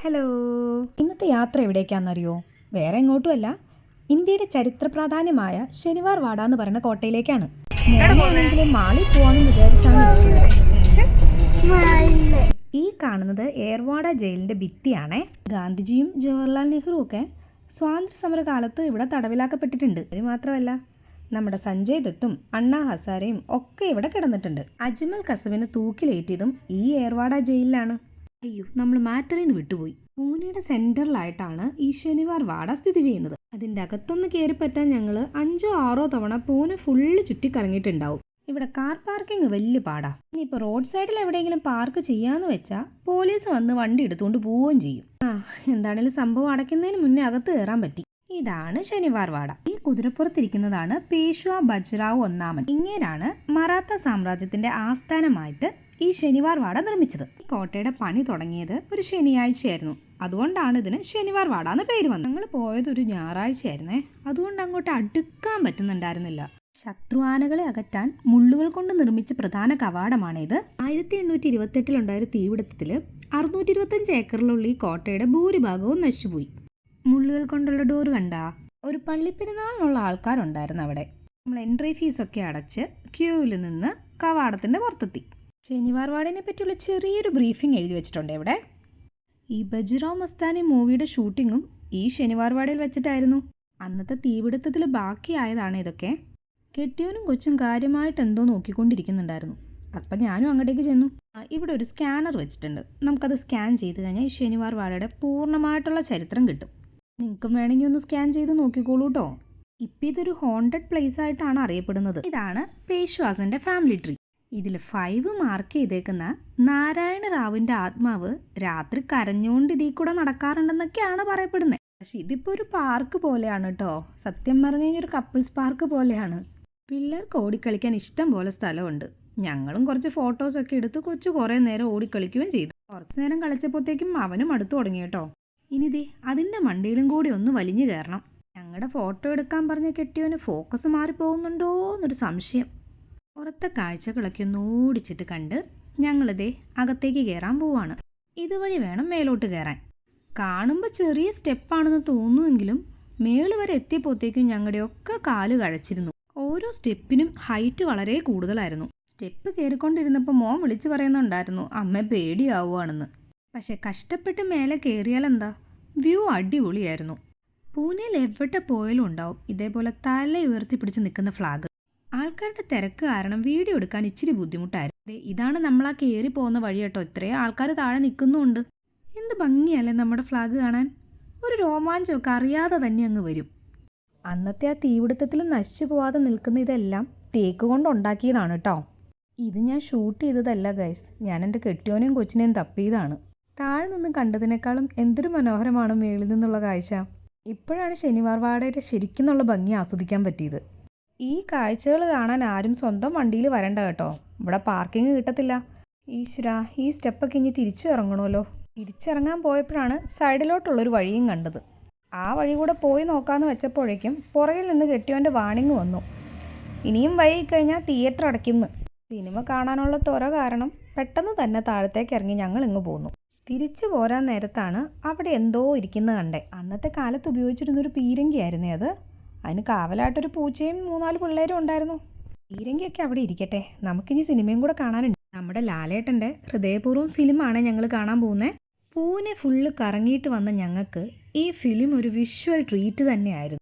Hello, ഇന്നത്തെ യാത്ര എവിടേക്കാണെന്നറിയോ? വേറെ എങ്ങോട്ടുമല്ല, ഇന്ത്യയുടെ ചരിത്ര പ്രാധാന്യമായ ശനിവാർ വാഡ എന്ന് പറയുന്ന കോട്ടയിലേക്കാണ്. മാളിൽ പോവാന്ന് വിചാരിച്ചാണ്. ഈ കാണുന്നത് ഏർവാഡ ജയിലിന്റെ ഭിത്തിയാണേ. ഗാന്ധിജിയും ജവഹർലാൽ നെഹ്റുവും ഒക്കെ സ്വാതന്ത്ര്യ സമര കാലത്ത് ഇവിടെ തടവിലാക്കപ്പെട്ടിട്ടുണ്ട്. ഇത് മാത്രമല്ല, നമ്മുടെ സഞ്ജയ് ദത്തും അണ്ണാ ഹസാരെയും ഒക്കെ ഇവിടെ കിടന്നിട്ടുണ്ട്. അജ്മൽ കസബിന് തൂക്കിലേറ്റിയതും ഈ ഏർവാഡ ജയിലിലാണ്. അയ്യോ, നമ്മൾ മാറ്ററിൽ നിന്ന് വിട്ടുപോയി. പൂനെയുടെ സെന്ററിലായിട്ടാണ് ഈ ശനിവാർ വാഡ സ്ഥിതി ചെയ്യുന്നത്. അതിൻ്റെ അകത്തൊന്ന് കയറിപ്പറ്റാൻ ഞങ്ങൾ 5-6 തവണ പൂനെ ഫുള്ള് ചുറ്റിക്കറങ്ങിയിട്ടുണ്ടാവും. ഇവിടെ കാർ പാർക്കിംഗ് വലിയ പാടാ. ഇനിയിപ്പോൾ റോഡ് സൈഡിൽ എവിടെയെങ്കിലും പാർക്ക് ചെയ്യാന്ന് വെച്ചാൽ പോലീസ് വന്ന് വണ്ടി എടുത്തുകൊണ്ട് പോവുകയും ചെയ്യും. എന്താണേലും സംഭവം അടയ്ക്കുന്നതിന് മുന്നേ അകത്ത് കയറാൻ പറ്റി. ഇതാണ് ശനിവാർ വാഡ. ഈ കുതിരപ്പുറത്തിരിക്കുന്നതാണ് പേഷ്വാ ബജ്റാവു ഒന്നാമൻ. ഇങ്ങേരാണ് മറാത്ത സാമ്രാജ്യത്തിന്റെ ആസ്ഥാനമായിട്ട് ഈ ശനിവാർ വാഡ നിർമ്മിച്ചത്. ഈ കോട്ടയുടെ പണി തുടങ്ങിയത് ഒരു ശനിയാഴ്ചയായിരുന്നു. അതുകൊണ്ടാണ് ഇതിന് ശനിവാർ വാഡ എന്ന് പേര് വന്നത്. ഞങ്ങൾ പോയത് ഒരു ഞായറാഴ്ചയായിരുന്നേ. അതുകൊണ്ട് അങ്ങോട്ട് അടുക്കാൻ പറ്റുന്നുണ്ടായിരുന്നില്ല. ശത്രുആനകളെ അകറ്റാൻ മുള്ളുകൾ കൊണ്ട് നിർമ്മിച്ച പ്രധാന കവാടമാണിത്. 1828 ഒരു തീപിടുത്തത്തിൽ 625 ഏക്കറിലുള്ള ഈ കോട്ടയുടെ ഭൂരിഭാഗവും നശിച്ചുപോയി. മുള്ളുകൾ കൊണ്ടുള്ള ഡോറ് കണ്ട ഒരു പള്ളിപ്പെരുന്നാളിനുള്ള ആൾക്കാരുണ്ടായിരുന്നു അവിടെ. നമ്മൾ എൻട്രി ഫീസൊക്കെ അടച്ച് ക്യൂവിൽ നിന്ന് കവാടത്തിന്റെ പുറത്തെത്തി. ശനിവാർ വാഡിനെ പറ്റിയുള്ള ചെറിയൊരു ബ്രീഫിംഗ് എഴുതി വെച്ചിട്ടുണ്ട് ഇവിടെ. ഈ ബജ്റാവ് മസ്താനി മൂവിയുടെ ഷൂട്ടിങ്ങും ഈ ശനിവാർ വാഡയിൽ വെച്ചിട്ടായിരുന്നു. അന്നത്തെ തീപിടുത്തത്തിൽ ബാക്കിയായതാണ് ഇതൊക്കെ. കെട്ടിയവനും കൊച്ചും കാര്യമായിട്ട് എന്തോ നോക്കിക്കൊണ്ടിരിക്കുന്നുണ്ടായിരുന്നു. അപ്പം ഞാനും അങ്ങോട്ടേക്ക് ചെന്നു. ഇവിടെ ഒരു സ്കാനർ വെച്ചിട്ടുണ്ട്. നമുക്കത് സ്കാൻ ചെയ്ത് കഴിഞ്ഞാൽ ഈ ശനിവാർ വാഡയുടെ പൂർണ്ണമായിട്ടുള്ള ചരിത്രം കിട്ടും. നിങ്ങൾക്കും വേണമെങ്കിൽ ഒന്ന് സ്കാൻ ചെയ്ത് നോക്കിക്കോളൂ കേട്ടോ. ഇപ്പം ഇതൊരു ഹോണ്ടഡ് പ്ലേസ് ആയിട്ടാണ് അറിയപ്പെടുന്നത്. ഇതാണ് പേഷ്വാസിന്റെ ഫാമിലി ട്രീ. ഇതിൽ 5 മാർക്ക് ചെയ്തേക്കുന്ന നാരായണ റാവുവിൻ്റെ ആത്മാവ് രാത്രി കരഞ്ഞുകൊണ്ട് ഇതിൽ കൂടെ നടക്കാറുണ്ടെന്നൊക്കെയാണ് പറയപ്പെടുന്നത്. പക്ഷെ ഇതിപ്പോൾ ഒരു പാർക്ക് പോലെയാണ് കേട്ടോ. സത്യം പറഞ്ഞു കഴിഞ്ഞാൽ ഒരു കപ്പിൾസ് പാർക്ക് പോലെയാണ്. പിള്ളേർക്ക് ഓടിക്കളിക്കാൻ ഇഷ്ടം പോലെ സ്ഥലമുണ്ട്. ഞങ്ങളും കുറച്ച് ഫോട്ടോസൊക്കെ എടുത്ത് കൊച്ചു കുറേ നേരം ഓടിക്കളിക്കുകയും ചെയ്തു. കുറച്ച് നേരം കളിച്ചപ്പോഴത്തേക്കും അവനും അടുത്ത് തുടങ്ങി കേട്ടോ. ഇനിതേ അതിൻ്റെ മണ്ടിയിലും കൂടി ഒന്ന് വലിഞ്ഞു കയറണം. ഞങ്ങളുടെ ഫോട്ടോ എടുക്കാൻ പറഞ്ഞ കെട്ടിയവന് ഫോക്കസ് മാറിപ്പോകുന്നുണ്ടോ എന്നൊരു സംശയം. പുറത്തെ കാഴ്ചകളൊക്കെ ഒന്ന് ഓടിച്ചിട്ട് കണ്ട് ഞങ്ങളിതേ അകത്തേക്ക് കയറാൻ പോവാണ്. ഇതുവഴി വേണം മേലോട്ട് കയറാൻ. കാണുമ്പോൾ ചെറിയ സ്റ്റെപ്പാണെന്ന് തോന്നുമെങ്കിലും മേള് വരെ എത്തിയപ്പോഴത്തേക്കും ഞങ്ങളുടെയൊക്കെ കാല് കഴച്ചിരുന്നു. ഓരോ സ്റ്റെപ്പിനും ഹൈറ്റ് വളരെ കൂടുതലായിരുന്നു. സ്റ്റെപ്പ് കയറിക്കൊണ്ടിരുന്നപ്പോൾ മോൻ വിളിച്ചു പറയുന്നുണ്ടായിരുന്നു അമ്മ പേടിയാവുകയാണെന്ന്. പക്ഷെ കഷ്ടപ്പെട്ട് മേലെ കയറിയാൽ എന്താ, വ്യൂ അടിപൊളിയായിരുന്നു. പൂനെയിൽ എവിടെ പോയാലും ഉണ്ടാവും ഇതേപോലെ തല ഉയർത്തി പിടിച്ച് നിൽക്കുന്ന ഫ്ലാഗ്. ആൾക്കാരുടെ തിരക്ക് കാരണം വീഡിയോ എടുക്കാൻ ഇച്ചിരി ബുദ്ധിമുട്ടായിരുന്നു. ഇതാണ് നമ്മൾ ആ കയറി പോകുന്ന വഴി കേട്ടോ. ഇത്രയും ആൾക്കാർ താഴെ നിൽക്കുന്നുമുണ്ട്. എന്ത് ഭംഗിയല്ലേ നമ്മുടെ ഫ്ലാഗ് കാണാൻ. ഒരു രോമാഞ്ചമൊക്കെ അറിയാതെ തന്നെ അങ്ങ് വരും. അന്നത്തെ ആ തീപിടുത്തത്തിൽ നശിച്ചു പോവാതെ നിൽക്കുന്ന ഇതെല്ലാം തേക്ക് കൊണ്ട് ഉണ്ടാക്കിയതാണ് കേട്ടോ. ഇത് ഞാൻ ഷൂട്ട് ചെയ്തതല്ല ഗൈസ്. ഞാൻ എൻ്റെ കെട്ടിയോനെയും കൊച്ചിനെയും തപ്പിയതാണ്. താഴെ നിന്ന് കണ്ടതിനേക്കാളും എന്തൊരു മനോഹരമാണ് മേളിൽ നിന്നുള്ള കാഴ്ച. ഇപ്പോഴാണ് ശനിവാർ വാഡയുടെ ശരിക്കുന്നുള്ള ഭംഗി ആസ്വദിക്കാൻ പറ്റിയത്. ഈ കാഴ്ചകൾ കാണാൻ ആരും സ്വന്തം വണ്ടിയിൽ വരണ്ട കേട്ടോ. ഇവിടെ പാർക്കിംഗ് കിട്ടത്തില്ല. ഈശ്വരാ, ഈ സ്റ്റെപ്പൊക്കെ ഇനി തിരിച്ചു ഇറങ്ങണമല്ലോ. തിരിച്ചിറങ്ങാൻ പോയപ്പോഴാണ് സൈഡിലോട്ടുള്ളൊരു വഴിയും കണ്ടത്. ആ വഴി കൂടെ പോയി നോക്കാമെന്ന് വെച്ചപ്പോഴേക്കും പുറകിൽ നിന്ന് കെട്ടിയവൻ്റെ വാണിംഗ് വന്നു. ഇനിയും വൈകിക്കഴിഞ്ഞാൽ തിയേറ്റർ അടയ്ക്കുമെന്ന്. സിനിമ കാണാനുള്ള ത്വര കാരണം പെട്ടെന്ന് തന്നെ താഴത്തേക്ക് ഇറങ്ങി ഞങ്ങൾ ഇങ്ങ് പോന്നു. തിരിച്ചു പോരാൻ നേരത്താണ് അവിടെ എന്തോ ഇരിക്കുന്നത് കണ്ടേ. അന്നത്തെ കാലത്ത് ഉപയോഗിച്ചിരുന്നൊരു പീരങ്കിയായിരുന്നേ അത്. അതിന് കാവലായിട്ടൊരു പൂച്ചയും 3-4 പിള്ളേരും ഉണ്ടായിരുന്നു. പീരങ്കിയൊക്കെ അവിടെ ഇരിക്കട്ടെ, നമുക്കിനി സിനിമയും കൂടെ കാണാനുണ്ട്. നമ്മുടെ ലാലേട്ടൻ്റെ ഹൃദയപൂർവ്വം ഫിലിമാണ് ഞങ്ങൾ കാണാൻ പോകുന്നത്. പൂനെ ഫുള്ള് കറങ്ങിയിട്ട് വന്ന ഞങ്ങൾക്ക് ഈ ഫിലിം ഒരു വിഷ്വൽ ട്രീറ്റ് തന്നെയായിരുന്നു.